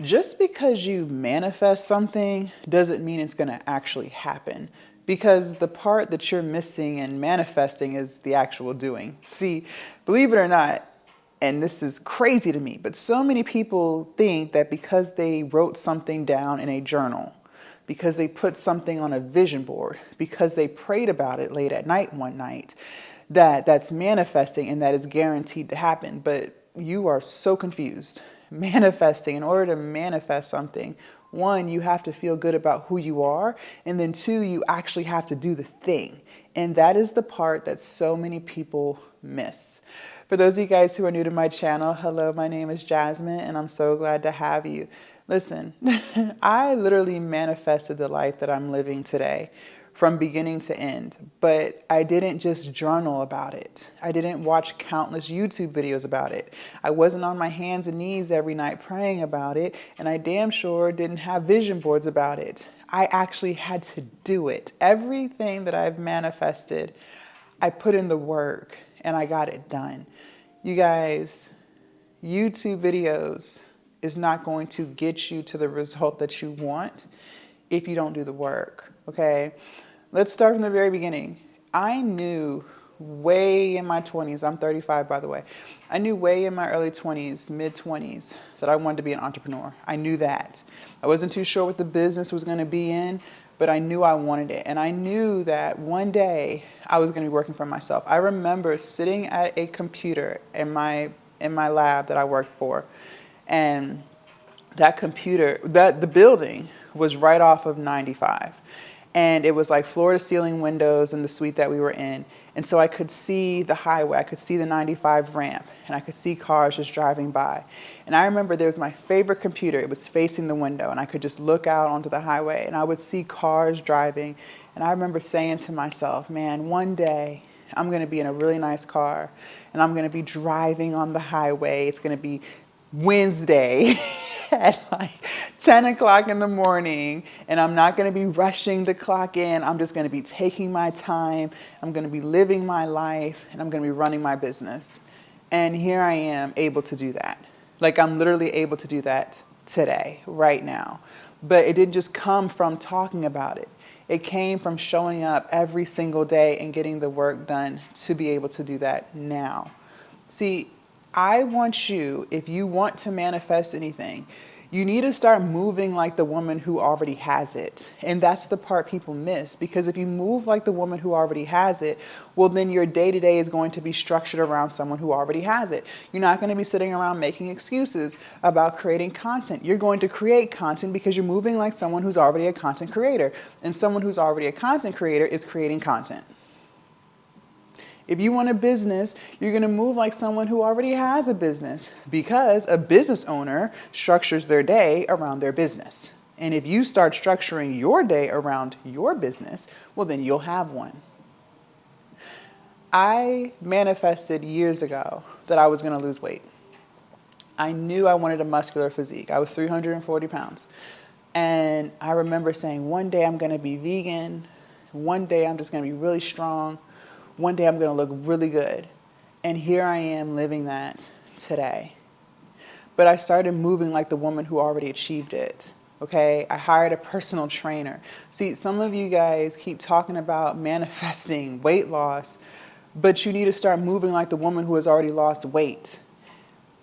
Just because you manifest something doesn't mean it's going to actually happen. Because the part that you're missing in manifesting is the actual doing. See, believe it or not, and this is crazy to me, but so many people think that because they wrote something down in a journal, because they put something on a vision board, because they prayed about it late at night one night, that's manifesting and that is guaranteed to happen. But you are so confused. Manifesting, in order to manifest something, one, you have to feel good about who you are, and then two, you actually have to do the thing. And that is the part that so many people miss. For those of you guys who are new to my channel, hello, my name is Jasmine, and I'm so glad to have you. Listen, I literally manifested the life that I'm living today from beginning to end, but I didn't just journal about it. I didn't watch countless YouTube videos about it. I wasn't on my hands and knees every night praying about it, and I damn sure didn't have vision boards about it. I actually had to do it. Everything that I've manifested, I put in the work and I got it done. You guys, YouTube videos is not going to get you to the result that you want if you don't do the work, okay? Let's start from the very beginning. I knew way in my 20s, I'm 35 by the way, I knew way in my early 20s, mid 20s, that I wanted to be an entrepreneur. I knew that. I wasn't too sure what the business was going to be in, but I knew I wanted it. And I knew that one day I was going to be working for myself. I remember sitting at a computer in my lab that I worked for, and that computer, the building was right off of 95. And it was like floor to ceiling windows in the suite that we were in. And so I could see the highway, I could see the 95 ramp, and I could see cars just driving by. And I remember there was my favorite computer. It was facing the window, and I could just look out onto the highway, and I would see cars driving. And I remember saying to myself, man, one day I'm going to be in a really nice car, and I'm going to be driving on the highway. It's going to be Wednesday at like 10 o'clock in the morning, and I'm not going to be rushing to clock in. I'm just going to be taking my time. I'm going to be living my life, and I'm going to be running my business. And here I am able to do that. Like, I'm literally able to do that today, right now. But it didn't just come from talking about it. It came from showing up every single day and getting the work done to be able to do that now. See, I want you, if you want to manifest anything, you need to start moving like the woman who already has it. And that's the part people miss, because if you move like the woman who already has it, well, then your day-to-day is going to be structured around someone who already has it. You're not going to be sitting around making excuses about creating content. You're going to create content because you're moving like someone who's already a content creator. And someone who's already a content creator is creating content. If you want a business, you're going to move like someone who already has a business, because a business owner structures their day around their business. And if you start structuring your day around your business, well, then you'll have one. I manifested years ago that I was going to lose weight. I knew I wanted a muscular physique. I was 340 pounds. And I remember saying, one day I'm going to be vegan. One day I'm just going to be really strong. One day I'm going to look really good. And here I am living that today. But I started moving like the woman who already achieved it. Okay, I hired a personal trainer. See, some of you guys keep talking about manifesting weight loss, but you need to start moving like the woman who has already lost weight.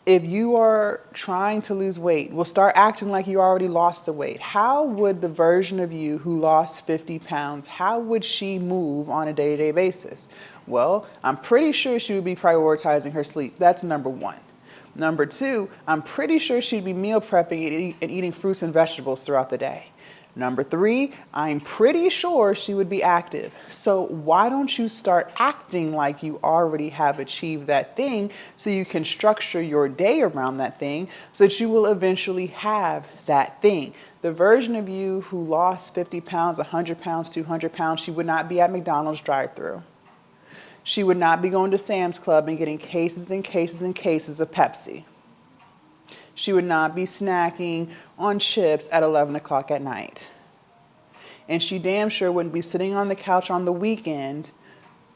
If you are trying to lose weight, well, start acting like you already lost the weight. How would the version of you who lost 50 pounds, how would she move on a day-to-day basis? Well, I'm pretty sure she would be prioritizing her sleep. That's number one. Number two, I'm pretty sure she'd be meal prepping and eating fruits and vegetables throughout the day. Number three, I'm pretty sure she would be active. So why don't you start acting like you already have achieved that thing, so you can structure your day around that thing so that you will eventually have that thing. The version of you who lost 50 pounds, 100 pounds, 200 pounds, she would not be at McDonald's drive-thru. She would not be going to Sam's Club and getting cases and cases and cases of Pepsi. She would not be snacking on chips at 11 o'clock at night. And she damn sure wouldn't be sitting on the couch on the weekend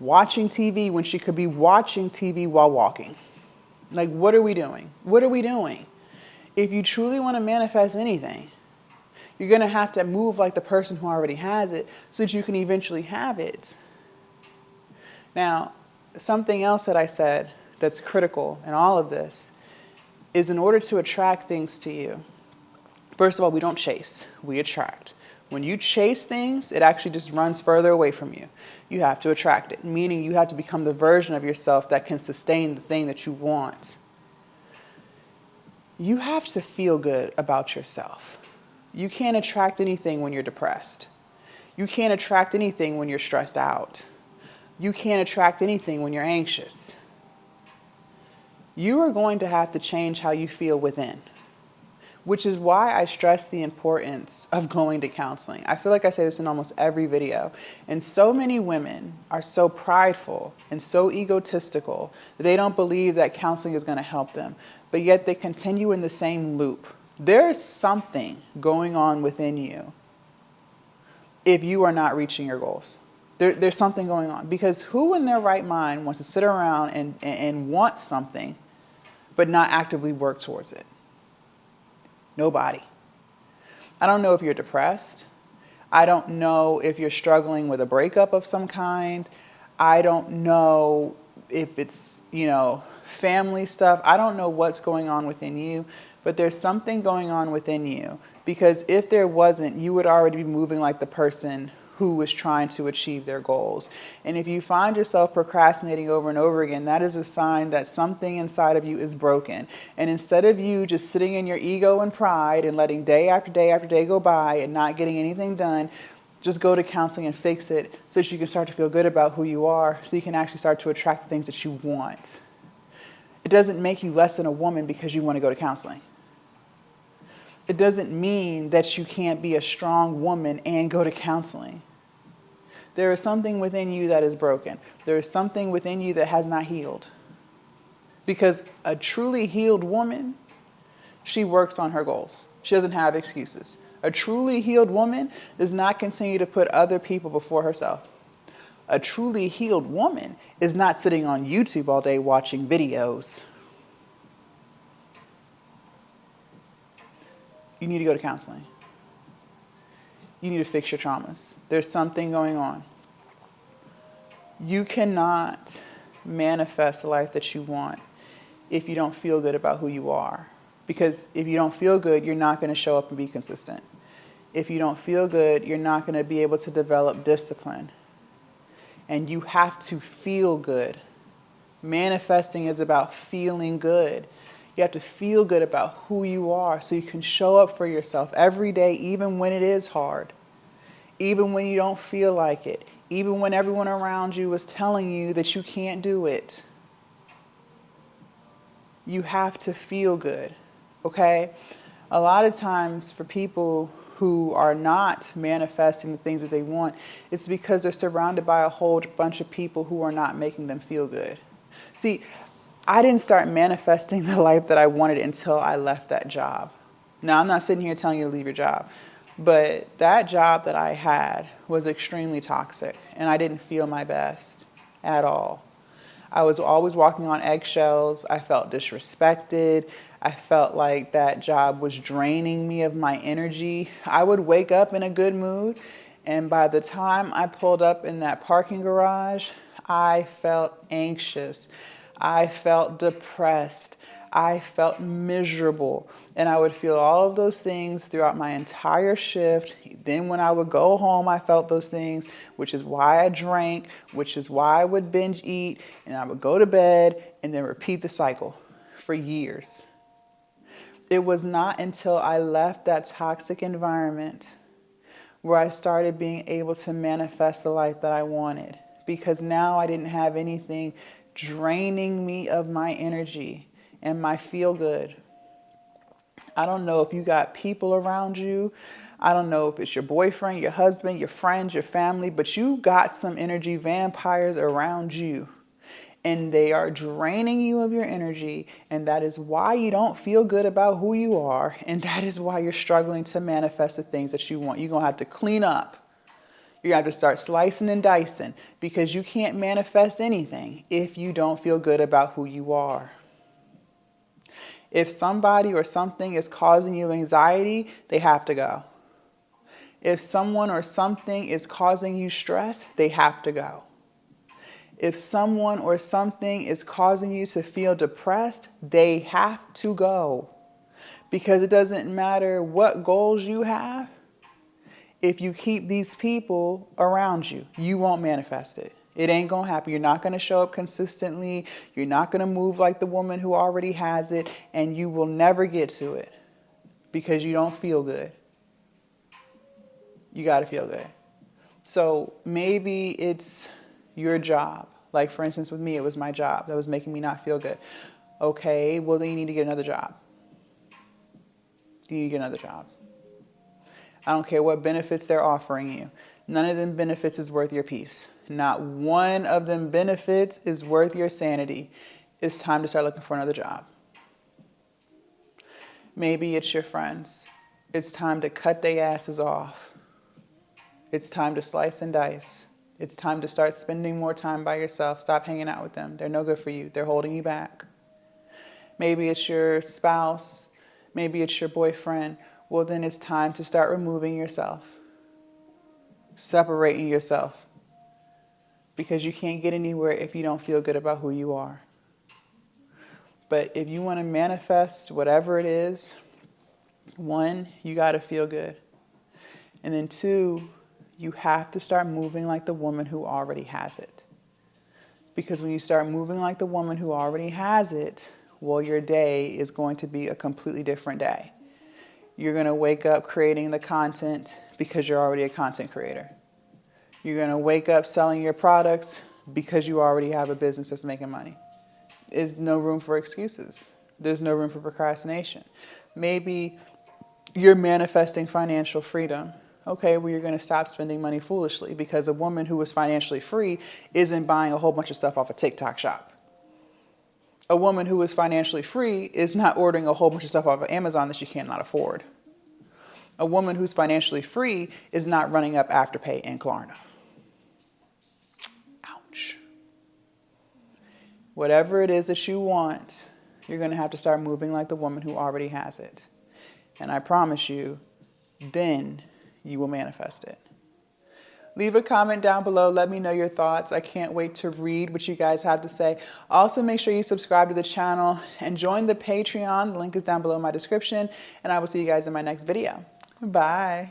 watching TV when she could be watching TV while walking. Like, what are we doing? What are we doing? If you truly want to manifest anything, you're going to have to move like the person who already has it so that you can eventually have it. Now, something else that I said that's critical in all of this is in order to attract things to you, first of all, we don't chase, we attract. When you chase things, it actually just runs further away from you. You have to attract it, meaning you have to become the version of yourself that can sustain the thing that you want. You have to feel good about yourself. You can't attract anything when you're depressed. You can't attract anything when you're stressed out. You can't attract anything when you're anxious. You are going to have to change how you feel within, which is why I stress the importance of going to counseling. I feel like I say this in almost every video. And so many women are so prideful and so egotistical that they don't believe that counseling is going to help them, but yet they continue in the same loop. There's something going on within you if you are not reaching your goals. There's something going on, because who in their right mind wants to sit around and want something but not actively work towards it? Nobody. I don't know if you're depressed. I don't know if you're struggling with a breakup of some kind. I don't know if it's, family stuff. I don't know what's going on within you, but there's something going on within you, because if there wasn't, you would already be moving like the person who is trying to achieve their goals. And if you find yourself procrastinating over and over again, that is a sign that something inside of you is broken. And instead of you just sitting in your ego and pride and letting day after day after day go by and not getting anything done, just go to counseling and fix it so that you can start to feel good about who you are, so you can actually start to attract the things that you want. It doesn't make you less than a woman because you want to go to counseling. It doesn't mean that you can't be a strong woman and go to counseling. There is something within you that is broken. There is something within you that has not healed. Because a truly healed woman, she works on her goals. She doesn't have excuses. A truly healed woman does not continue to put other people before herself. A truly healed woman is not sitting on YouTube all day watching videos. You need to go to counseling. You need to fix your traumas. There's something going on. You cannot manifest the life that you want if you don't feel good about who you are. Because if you don't feel good, you're not going to show up and be consistent. If you don't feel good, you're not going to be able to develop discipline. And you have to feel good. Manifesting is about feeling good. You have to feel good about who you are so you can show up for yourself every day, even when it is hard, even when you don't feel like it, even when everyone around you is telling you that you can't do it. You have to feel good, okay? A lot of times for people who are not manifesting the things that they want, it's because they're surrounded by a whole bunch of people who are not making them feel good. See, I didn't start manifesting the life that I wanted until I left that job. Now, I'm not sitting here telling you to leave your job, but that job that I had was extremely toxic, and I didn't feel my best at all. I was always walking on eggshells. I felt disrespected. I felt like that job was draining me of my energy. I would wake up in a good mood, and by the time I pulled up in that parking garage, I felt anxious. I felt depressed. I felt miserable. And I would feel all of those things throughout my entire shift. Then when I would go home, I felt those things, which is why I drank, which is why I would binge eat. And I would go to bed and then repeat the cycle for years. It was not until I left that toxic environment where I started being able to manifest the life that I wanted. Because now I didn't have anything draining me of my energy and my feel good. I don't know if you got people around you. I don't know if it's your boyfriend, your husband, your friends, your family, but you got some energy vampires around you. And they are draining you of your energy. And that is why you don't feel good about who you are. And that is why you're struggling to manifest the things that you want. You're going to have to clean up. You have to start slicing and dicing, because you can't manifest anything if you don't feel good about who you are. If somebody or something is causing you anxiety, they have to go. If someone or something is causing you stress, they have to go. If someone or something is causing you to feel depressed, they have to go. Because it doesn't matter what goals you have, if you keep these people around you, you won't manifest it. It ain't going to happen. You're not going to show up consistently. You're not going to move like the woman who already has it, and you will never get to it because you don't feel good. You got to feel good. So maybe it's your job. Like, for instance, with me, it was my job that was making me not feel good. Okay, well, then you need to get another job. You need to get another job. I don't care what benefits they're offering you. None of them benefits is worth your peace. Not one of them benefits is worth your sanity. It's time to start looking for another job. Maybe it's your friends. It's time to cut their asses off. It's time to slice and dice. It's time to start spending more time by yourself. Stop hanging out with them. They're no good for you. They're holding you back. Maybe it's your spouse. Maybe it's your boyfriend. Well, then it's time to start removing yourself. Separating yourself. Because you can't get anywhere if you don't feel good about who you are. But if you want to manifest whatever it is, one, you got to feel good. And then two, you have to start moving like the woman who already has it. Because when you start moving like the woman who already has it, well, your day is going to be a completely different day. You're going to wake up creating the content because you're already a content creator. You're going to wake up selling your products because you already have a business that's making money. There's no room for excuses. There's no room for procrastination. Maybe you're manifesting financial freedom. Okay, well, you're going to stop spending money foolishly because a woman who is financially free isn't buying a whole bunch of stuff off a TikTok shop. A woman who is financially free is not ordering a whole bunch of stuff off of Amazon that she cannot afford. A woman who's financially free is not running up Afterpay and Klarna. Ouch. Whatever it is that you want, you're going to have to start moving like the woman who already has it. And I promise you, then you will manifest it. Leave a comment down below. Let me know your thoughts. I can't wait to read what you guys have to say. Also, make sure you subscribe to the channel and join the Patreon. The link is down below in my description. And I will see you guys in my next video. Bye.